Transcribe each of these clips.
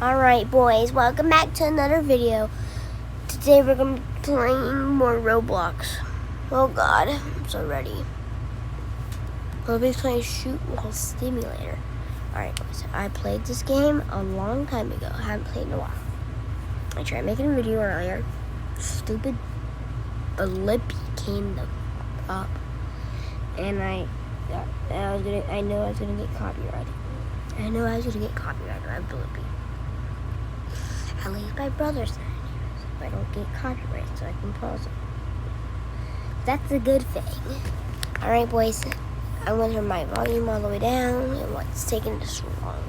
Alright boys, welcome back to another video. Today we're going to be playing more Roblox. Oh god, I'm so ready. We'll be playing Shoot Wall Simulator. Alright boys, I played this game a long time ago. I haven't played in a while. I tried making a video earlier. Stupid Blippi came up. And I know I was gonna get copyrighted. I know I was gonna get copyrighted by Blippi. At least my brother said if I don't get copyright, so I can pause it. That's a good thing. Alright boys, I'm gonna turn my volume all the way down and what's taking this long.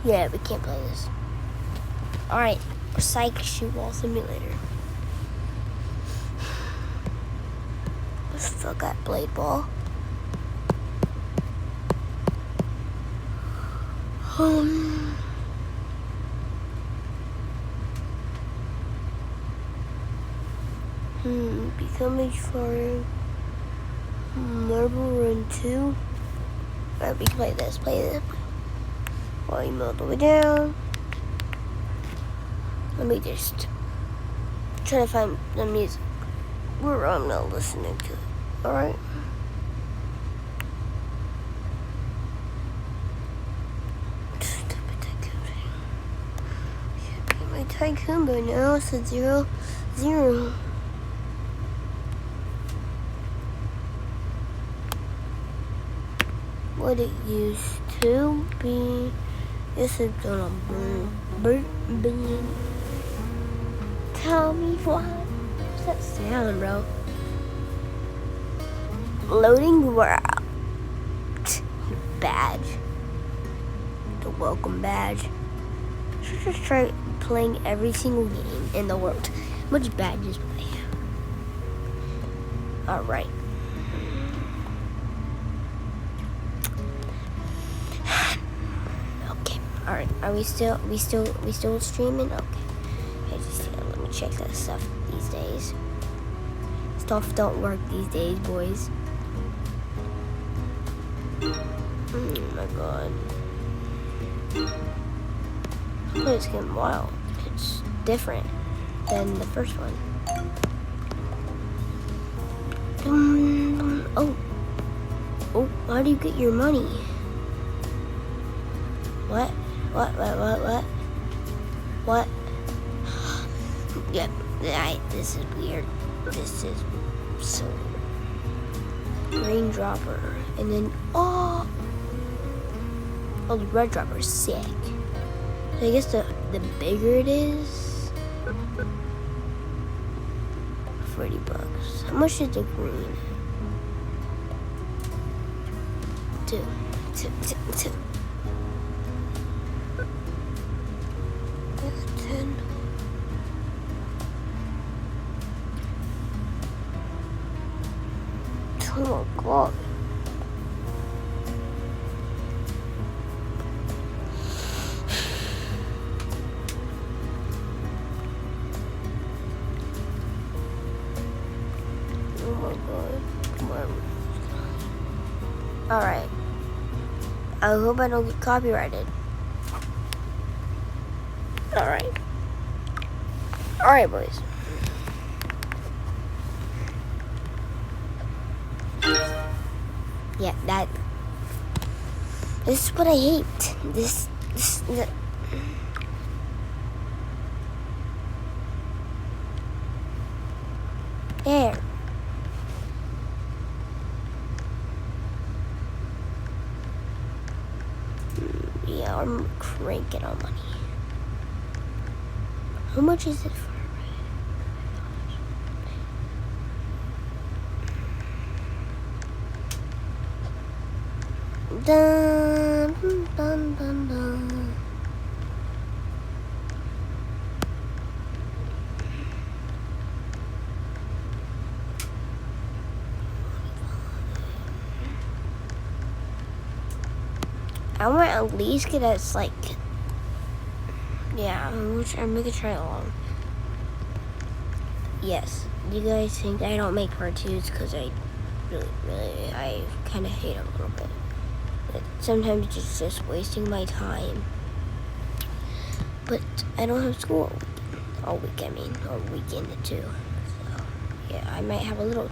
Yeah, we can't play this. Alright, Psych Shoot Wall Simulator. Still got Blade Ball. Become a foreign Marble Run 2. Alright, we can play this. Volume all the way down. Let me just try to find the music where I'm not listening to it. Alright. Stupid tycoon. Should be my tycoon by now. It's a 0-0. What it used to be. This is gonna burn. Tell me what? What's that sound, bro? Loading world. Badge. The welcome badge. Should just try playing every single game in the world. Which badges play? Alright. Okay. Alright. Are we still streaming? Okay. Let me check that stuff these days. Stuff don't work these days, boys. Oh my god. Oh, it's getting wild. It's different than the first one. Oh, how do you get your money? What? Yep, this is weird. This is so green dropper, and then oh, the red dropper is sick. So I guess the bigger it is, $40. How much is the green? Two. 10. Oh my god. Oh my god. Come on. Alright. I hope I don't get copyrighted. Alright. Alright, boys. Yeah, this is what I hate. There. Yeah, I'm cranking on money. How much is it for? Dun, dun, dun, dun. I want to at least get us like Yeah, I'm gonna try along. Yes, you guys think I don't make cartoons because I I kind of hate them a little bit. But sometimes it's just wasting my time. But I don't have school all week, or weekend too. So, yeah, I might have a little,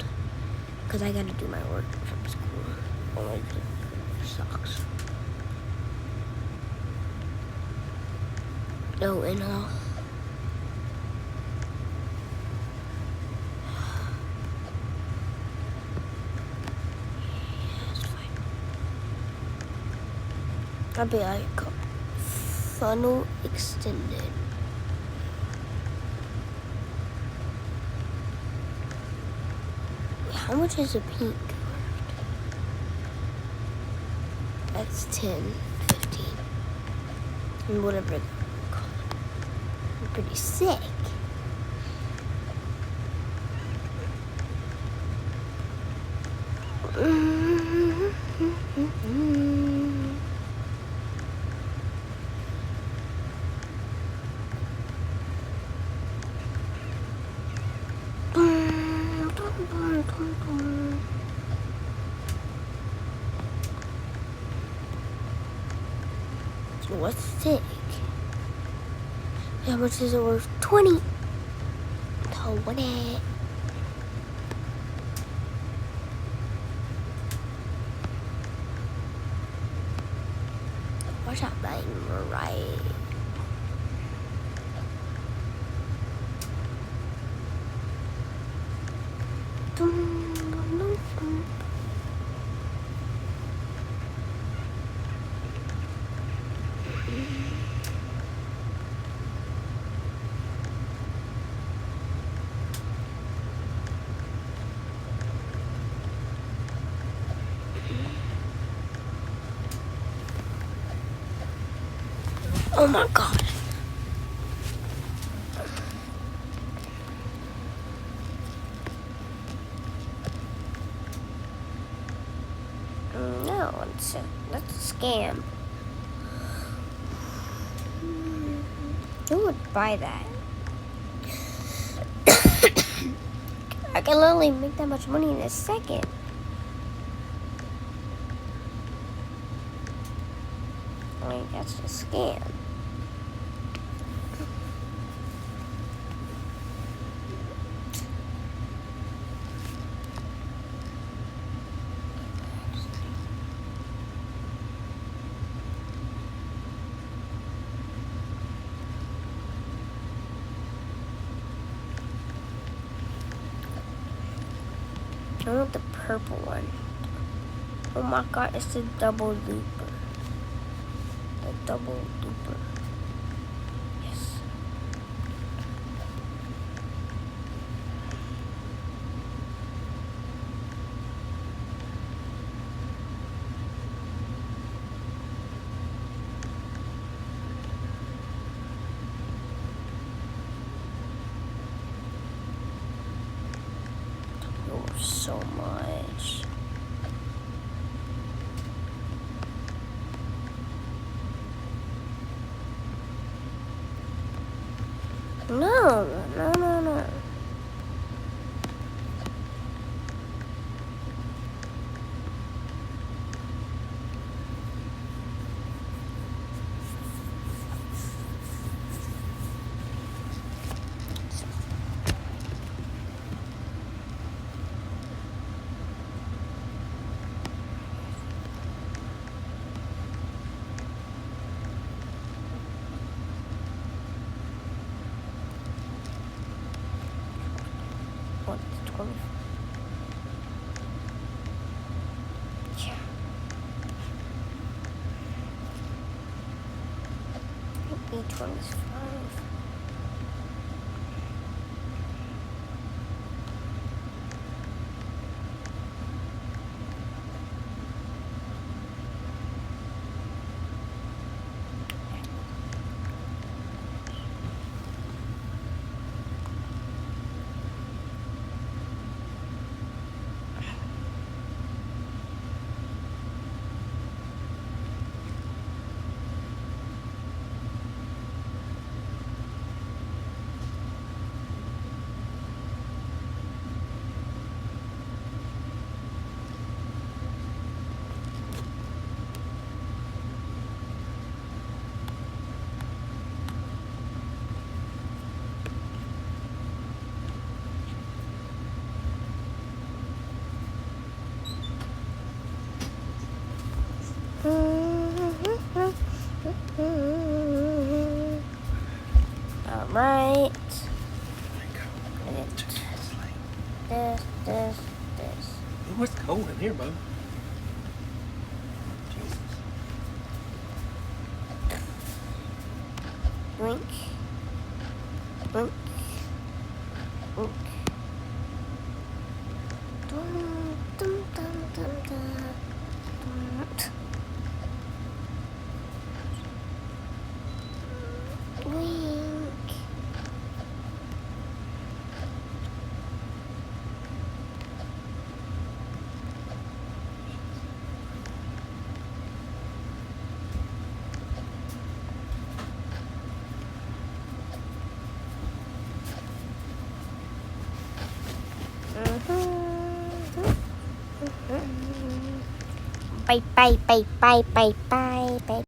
because I gotta do my work from school. Oh, it sucks. Oh, and yeah, it's fine. I'll be like funnel extended. How much is a pink? That's 10, 15, and whatever they're called. Pretty sick. What's sick? How much is it worth? 20. 20. Watch that thing right. Oh my god. No, that's a scam. Who would buy that? I can literally make that much money in a second. I mean, that's a scam. I want the purple one. Oh my god, it's the double looper. The double looper. Yes. Oh, so much. No. What, 20? Yeah. Each one is 5. right. There you go. This. Oh, it's cold in here, bud. Jesus. Blink. Blink. Blink. Dun, dun, dun, dun, dun. Blink. Bye.